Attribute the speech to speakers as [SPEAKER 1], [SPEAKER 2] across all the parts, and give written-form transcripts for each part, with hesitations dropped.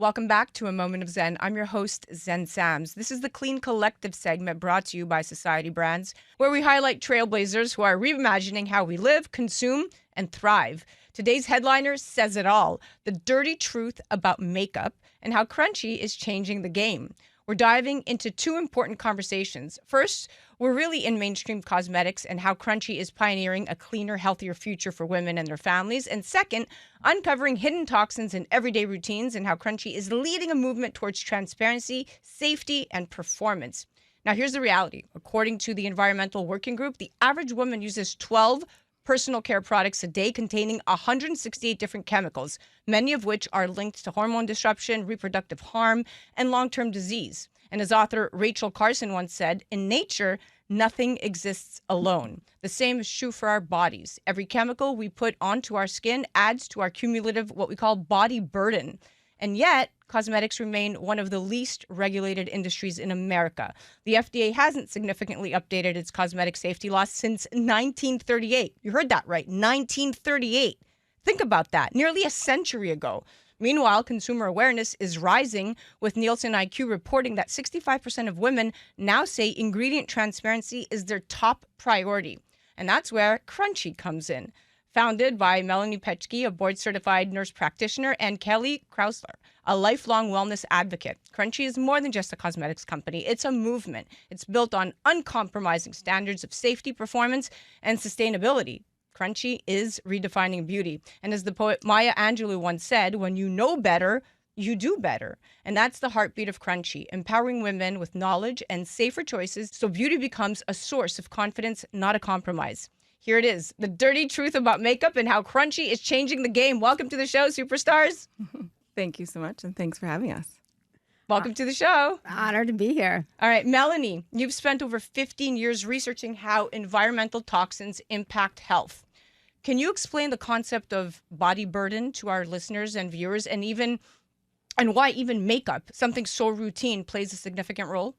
[SPEAKER 1] Welcome back to A Moment of Xen. I'm your host, Zen Sams. This is the Clean Collective segment brought to you by Society Brands, where we highlight trailblazers who are reimagining how we live, consume, and thrive. Today's headliner says it all: the dirty truth about makeup and how Crunchi is changing the game. We're diving into two important conversations. First, we're really in mainstream cosmetics and how Crunchi is pioneering a cleaner, healthier future for women and their families. And second, uncovering hidden toxins in everyday routines and how Crunchi is leading a movement towards transparency, safety, and performance. Now, here's the reality. According to the Environmental Working Group, the average woman uses 12 personal care products a day containing 168 different chemicals, many of which are linked to hormone disruption, reproductive harm, and long-term disease. And as author Rachel Carson once said, in nature, nothing exists alone. The same is true for our bodies. Every chemical we put onto our skin adds to our cumulative, what we call body burden. And yet, cosmetics remain one of the least regulated industries in America. The FDA hasn't significantly updated its cosmetic safety laws since 1938. You heard that right, 1938. Think about that, nearly a century ago. Meanwhile, consumer awareness is rising, with Nielsen IQ reporting that 65% of women now say ingredient transparency is their top priority. And that's where Crunchi comes in. Founded by Melanie Petschke, a board-certified nurse practitioner, and Kelly Kreusler, a lifelong wellness advocate. Crunchi is more than just a cosmetics company. It's a movement. It's built on uncompromising standards of safety, performance, and sustainability. Crunchi is redefining beauty. And as the poet Maya Angelou once said, when you know better, you do better. And that's the heartbeat of Crunchi, empowering women with knowledge and safer choices so beauty becomes a source of confidence, not a compromise. Here it is, the dirty truth about makeup and how Crunchi is changing the game. Welcome to the show, superstars.
[SPEAKER 2] Thank you so much, and thanks for having us.
[SPEAKER 1] Welcome to the show.
[SPEAKER 3] Honored to be here.
[SPEAKER 1] All right, Melanie, you've spent over 15 years researching how environmental toxins impact health. Can you explain the concept of body burden to our listeners and viewers, and why even makeup, something so routine, plays a significant role?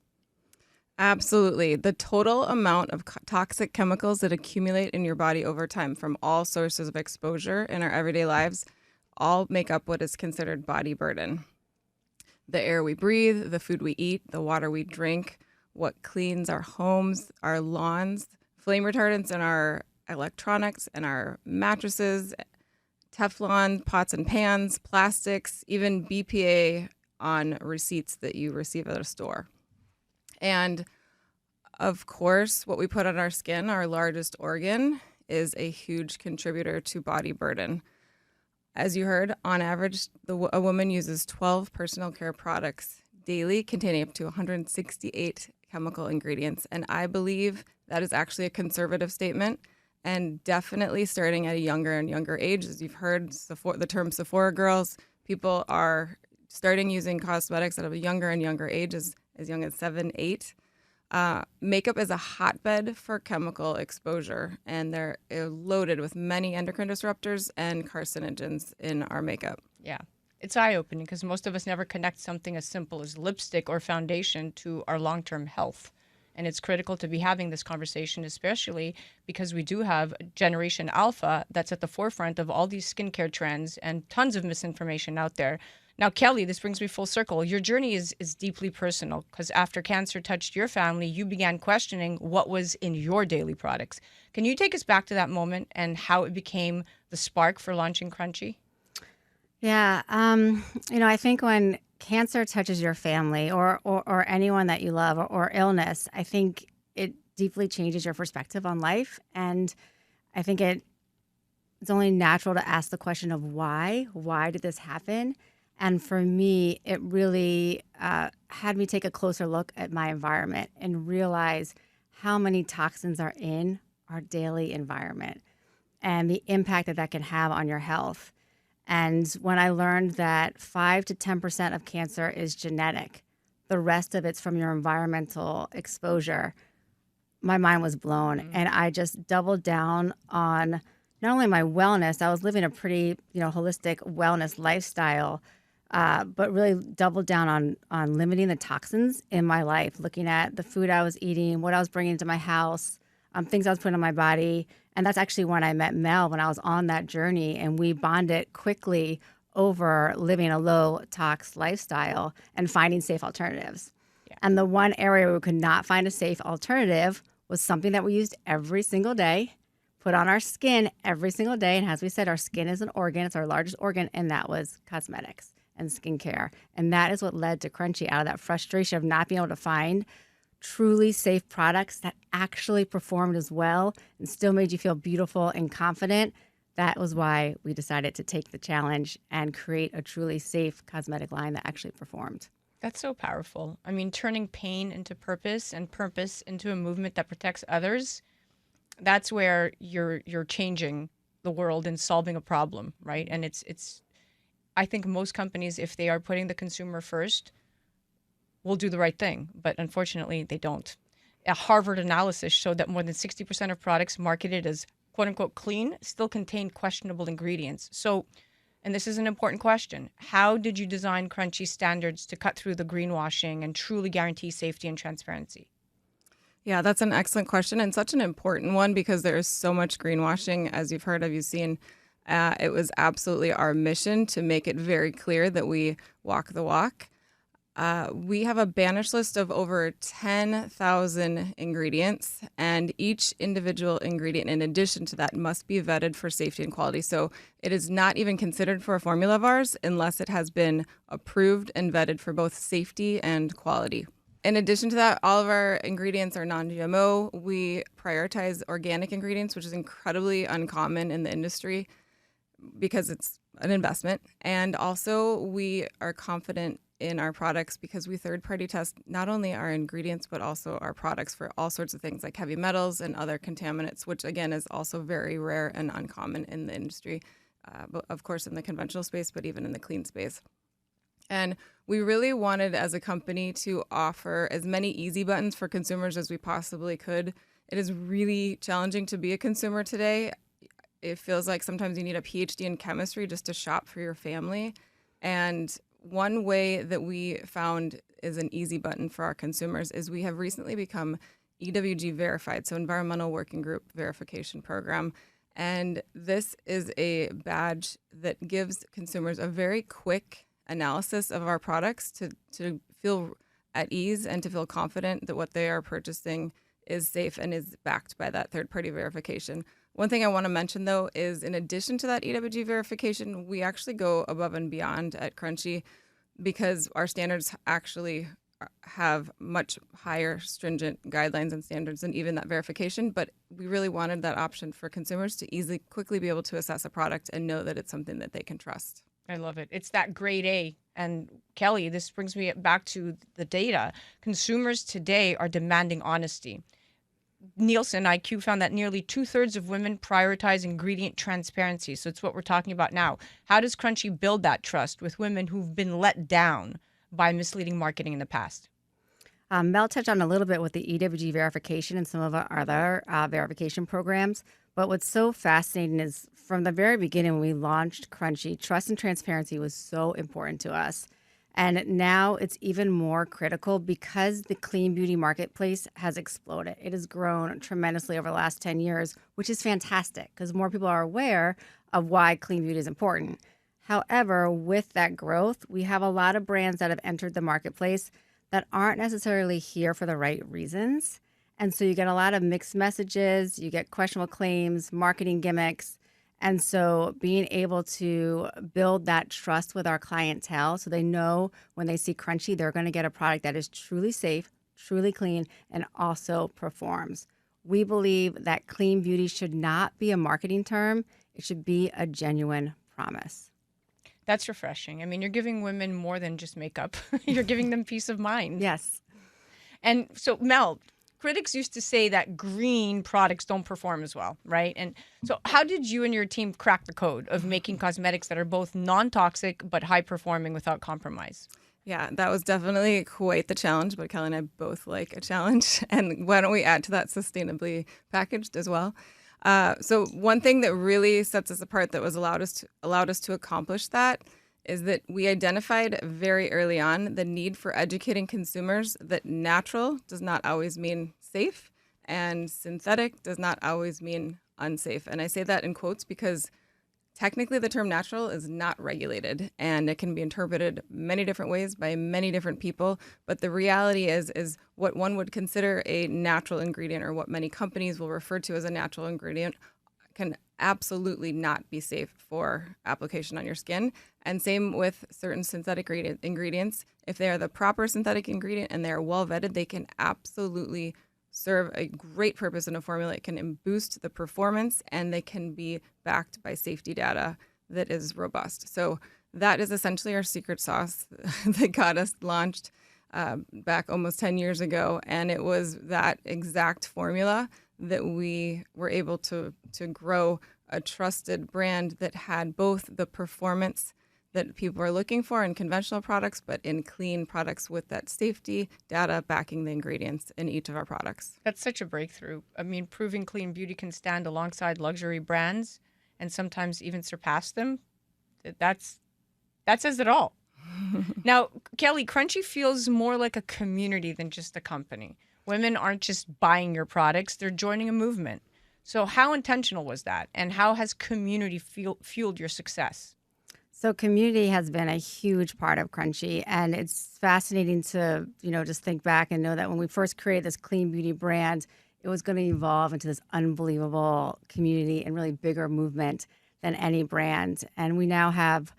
[SPEAKER 2] Absolutely. The total amount of toxic chemicals that accumulate in your body over time from all sources of exposure in our everyday lives all make up what is considered body burden. The air we breathe, the food we eat, the water we drink, what cleans our homes, our lawns, flame retardants in our electronics and our mattresses, Teflon pots and pans, plastics, even BPA on receipts that you receive at a store. And of course, what we put on our skin, our largest organ, is a huge contributor to body burden. As you heard, on average, a woman uses 12 personal care products daily containing up to 168 chemical ingredients. And I believe that is actually a conservative statement, and definitely starting at a younger and younger age. As you've heard the term Sephora girls, people are starting using cosmetics at a younger and younger age, as young as 7, 8. Makeup is a hotbed for chemical exposure, and they're loaded with many endocrine disruptors and carcinogens in our makeup.
[SPEAKER 1] Yeah, it's eye-opening because most of us never connect something as simple as lipstick or foundation to our long-term health. And it's critical to be having this conversation, especially because we do have Generation Alpha that's at the forefront of all these skincare trends and tons of misinformation out there. Now, Kelly, this brings me full circle. Your journey is deeply personal because after cancer touched your family, you began questioning what was in your daily products. Can you take us back to that moment and how it became the spark for launching Crunchi?
[SPEAKER 3] Yeah, I think when cancer touches your family or anyone that you love or illness, I think it deeply changes your perspective on life. And I think it's only natural to ask the question of why? Why did this happen? And for me, it really had me take a closer look at my environment and realize how many toxins are in our daily environment and the impact that can have on your health. And when I learned that 5 to 10% of cancer is genetic, the rest of it's from your environmental exposure, my mind was blown. Mm-hmm. And I just doubled down on not only my wellness, I was living a pretty, holistic wellness lifestyle, but really doubled down on limiting the toxins in my life, looking at the food I was eating, what I was bringing into my house, things I was putting on my body. And that's actually when I met Mel, when I was on that journey, and we bonded quickly over living a low tox lifestyle and finding safe alternatives.
[SPEAKER 1] Yeah.
[SPEAKER 3] And the one area where we could not find a safe alternative was something that we used every single day, put on our skin every single day. And as we said, our skin is an organ, it's our largest organ, and that was cosmetics and skincare. And that is what led to Crunchi, out of that frustration of not being able to find truly safe products that actually performed as well and still made you feel beautiful and confident. That was why we decided to take the challenge and create a truly safe cosmetic line that actually performed.
[SPEAKER 1] That's so powerful. I mean, turning pain into purpose and purpose into a movement that protects others, that's where you're changing the world and solving a problem, right? And it's I think most companies, if they are putting the consumer first, will do the right thing, but unfortunately they don't. A Harvard analysis showed that more than 60% of products marketed as quote unquote clean still contain questionable ingredients. So, and this is an important question, how did you design Crunchi standards to cut through the greenwashing and truly guarantee safety and transparency?
[SPEAKER 2] Yeah, that's an excellent question and such an important one because there is so much greenwashing, as you've heard, you've seen. It was absolutely our mission to make it very clear that we walk the walk. We have a banish list of over 10,000 ingredients, and each individual ingredient, in addition to that, must be vetted for safety and quality. So it is not even considered for a formula of ours unless it has been approved and vetted for both safety and quality. In addition to that, all of our ingredients are non-GMO. We prioritize organic ingredients, which is incredibly uncommon in the industry because it's an investment. And also, we are confident in our products because we third-party test not only our ingredients, but also our products for all sorts of things like heavy metals and other contaminants, which again is also very rare and uncommon in the industry, but of course in the conventional space, but even in the clean space. And we really wanted as a company to offer as many easy buttons for consumers as we possibly could. It is really challenging to be a consumer today. It feels like sometimes you need a PhD in chemistry just to shop for your family. And one way that we found is an easy button for our consumers is we have recently become EWG verified, so Environmental Working Group Verification Program. And this is a badge that gives consumers a very quick analysis of our products to feel at ease and to feel confident that what they are purchasing is safe and is backed by that third-party verification. One thing I want to mention, though, is in addition to that EWG verification, we actually go above and beyond at Crunchi because our standards actually have much higher stringent guidelines and standards than even that verification. But we really wanted that option for consumers to easily, quickly be able to assess a product and know that it's something that they can trust.
[SPEAKER 1] I love it. It's that grade A. And Kelly, this brings me back to the data. Consumers today are demanding honesty. Nielsen IQ found that nearly 2/3 of women prioritize ingredient transparency. So it's what we're talking about now. How does Crunchi build that trust with women who've been let down by misleading marketing in the past?
[SPEAKER 3] Mel touched on a little bit with the EWG verification and some of our other verification programs. But what's so fascinating is from the very beginning when we launched Crunchi, trust and transparency was so important to us. And now it's even more critical because the clean beauty marketplace has exploded. It has grown tremendously over the last 10 years, which is fantastic because more people are aware of why clean beauty is important. However, with that growth, we have a lot of brands that have entered the marketplace that aren't necessarily here for the right reasons. And so you get a lot of mixed messages, you get questionable claims, marketing gimmicks. And so being able to build that trust with our clientele so they know when they see Crunchi, they're going to get a product that is truly safe, truly clean, and also performs. We believe that clean beauty should not be a marketing term. It should be a genuine promise.
[SPEAKER 1] That's refreshing. I mean, you're giving women more than just makeup. You're giving them peace of mind.
[SPEAKER 3] Yes.
[SPEAKER 1] And so, Mel, critics used to say that green products don't perform as well, right? And so how did you and your team crack the code of making cosmetics that are both non-toxic but high-performing without compromise?
[SPEAKER 2] Yeah, that was definitely quite the challenge, but Kelly and I both like a challenge. And why don't we add to that sustainably packaged as well? So one thing that really sets us apart that was allowed us to accomplish that is that we identified very early on the need for educating consumers that natural does not always mean safe and synthetic does not always mean unsafe. And I say that in quotes because technically the term natural is not regulated, and it can be interpreted many different ways by many different people. But the reality is what one would consider a natural ingredient, or what many companies will refer to as a natural ingredient, can absolutely not be safe for application on your skin. And same with certain synthetic ingredients. If they are the proper synthetic ingredient and they are well vetted, they can absolutely serve a great purpose in a formula. It can boost the performance, and they can be backed by safety data that is robust. So that is essentially our secret sauce that got us launched back almost 10 years ago. And it was that exact formula that we were able to grow a trusted brand that had both the performance that people are looking for in conventional products, but in clean products with that safety data backing the ingredients in each of our products.
[SPEAKER 1] That's such a breakthrough. I mean, proving clean beauty can stand alongside luxury brands and sometimes even surpass them. That says it all. Now, Kelly, Crunchi feels more like a community than just a company. Women aren't just buying your products, they're joining a movement. So how intentional was that? And how has community fueled your success?
[SPEAKER 3] So community has been a huge part of Crunchi, and it's fascinating to, just think back and know that when we first created this clean beauty brand, it was going to evolve into this unbelievable community and really bigger movement than any brand. And we now have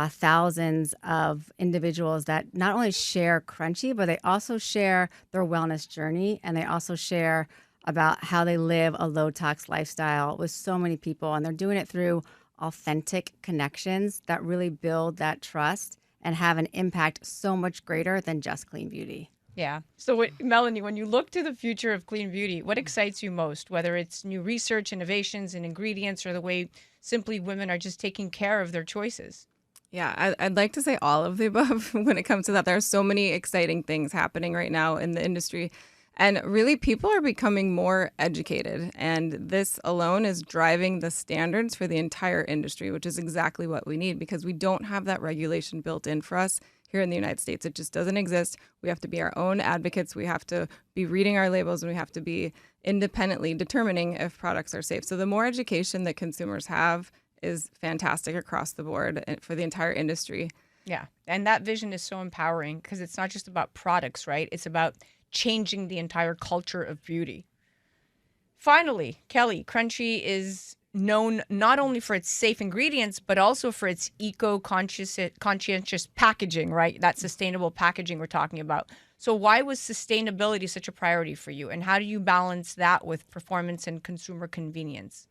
[SPEAKER 3] thousands of individuals that not only share Crunchi, but they also share their wellness journey, and they also share about how they live a low tox lifestyle with so many people. And they're doing it through authentic connections that really build that trust and have an impact so much greater than just clean beauty.
[SPEAKER 1] Yeah. So, Melanie, when you look to the future of clean beauty, what excites you most, whether it's new research, innovations, and ingredients, or the way simply women are just taking care of their choices?
[SPEAKER 2] Yeah, I'd like to say all of the above when it comes to that. There are so many exciting things happening right now in the industry. And really, people are becoming more educated. And this alone is driving the standards for the entire industry, which is exactly what we need, because we don't have that regulation built in for us here in the United States. It just doesn't exist. We have to be our own advocates. We have to be reading our labels, and we have to be independently determining if products are safe. So the more education that consumers have is fantastic across the board for the entire industry.
[SPEAKER 1] Yeah. And that vision is so empowering, because it's not just about products, right? It's about changing the entire culture of beauty. Finally, Kelly, Crunchi is known not only for its safe ingredients, but also for its conscientious packaging, right? That sustainable packaging we're talking about. So why was sustainability such a priority for you? And how do you balance that with performance and consumer convenience?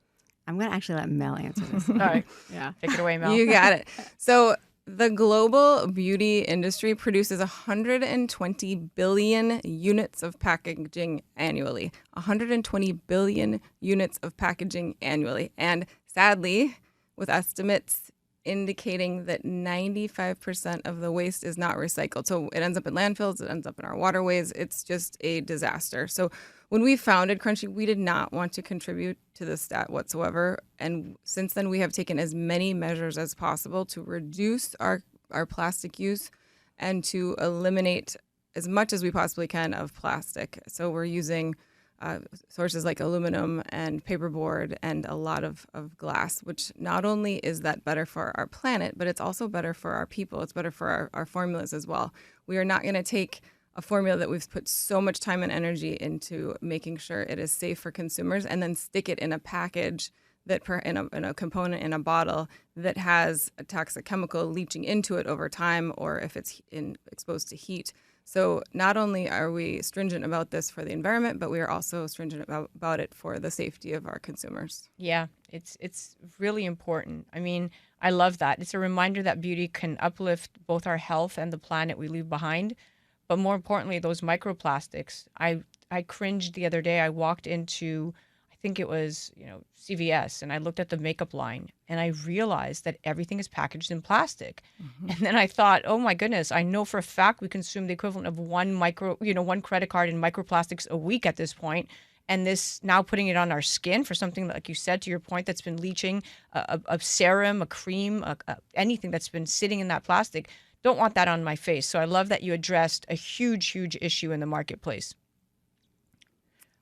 [SPEAKER 3] I'm going to actually let Mel answer this.
[SPEAKER 1] All right.
[SPEAKER 3] Yeah.
[SPEAKER 1] Take it away, Mel.
[SPEAKER 2] You got it. So the global beauty industry produces 120 billion units of packaging annually. 120 billion units of packaging annually. And sadly, with estimates indicating that 95% of the waste is not recycled. So it ends up in landfills, it ends up in our waterways. It's just a disaster. So when we founded Crunchi, we did not want to contribute to this stat whatsoever. And since then, we have taken as many measures as possible to reduce our plastic use and to eliminate as much as we possibly can of plastic. So we're using sources like aluminum and paperboard and a lot of glass, which not only is that better for our planet, but it's also better for our people. It's better for our formulas as well. We are not going to take a formula that we've put so much time and energy into making sure it is safe for consumers and then stick it in a package that in a component in a bottle that has a toxic chemical leaching into it over time, or if it's exposed to heat. So not only are we stringent about this for the environment, but we are also stringent about it for the safety of our consumers.
[SPEAKER 1] Yeah, it's really important. I mean, I love that. It's a reminder that beauty can uplift both our health and the planet we leave behind. But more importantly, those microplastics. I cringed the other day. I walked into, I think it was, CVS, and I looked at the makeup line, and I realized that everything is packaged in plastic. Mm-hmm. And then I thought, oh my goodness, I know for a fact we consume the equivalent of one credit card in microplastics a week at this point. And this now putting it on our skin for something like you said, to your point, that's been leaching, a serum, a cream, anything that's been sitting in that plastic. Don't want that on my face. So I love that you addressed a huge, huge issue in the marketplace.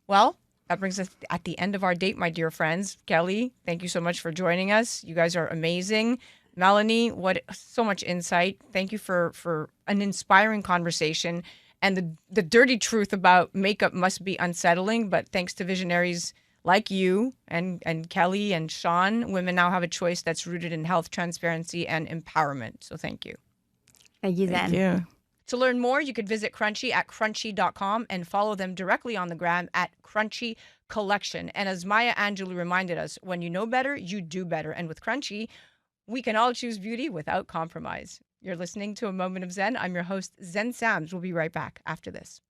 [SPEAKER 1] Well, that brings us at the end of our date, my dear friends. Kelly, thank you so much for joining us. You guys are amazing. Melanie, so much insight. Thank you for an inspiring conversation. And the dirty truth about makeup must be unsettling, but thanks to visionaries like you and Kelly and Sean, women now have a choice that's rooted in health, transparency, and empowerment. So thank you.
[SPEAKER 3] Thank you, Zen.
[SPEAKER 2] Thank you.
[SPEAKER 1] To learn more, you could visit Crunchi at crunchy.com and follow them directly on the gram at Crunchi Collection. And as Maya Angelou reminded us, when you know better, you do better. And with Crunchi, we can all choose beauty without compromise. You're listening to A Moment of Zen. I'm your host, Zen Sams. We'll be right back after this.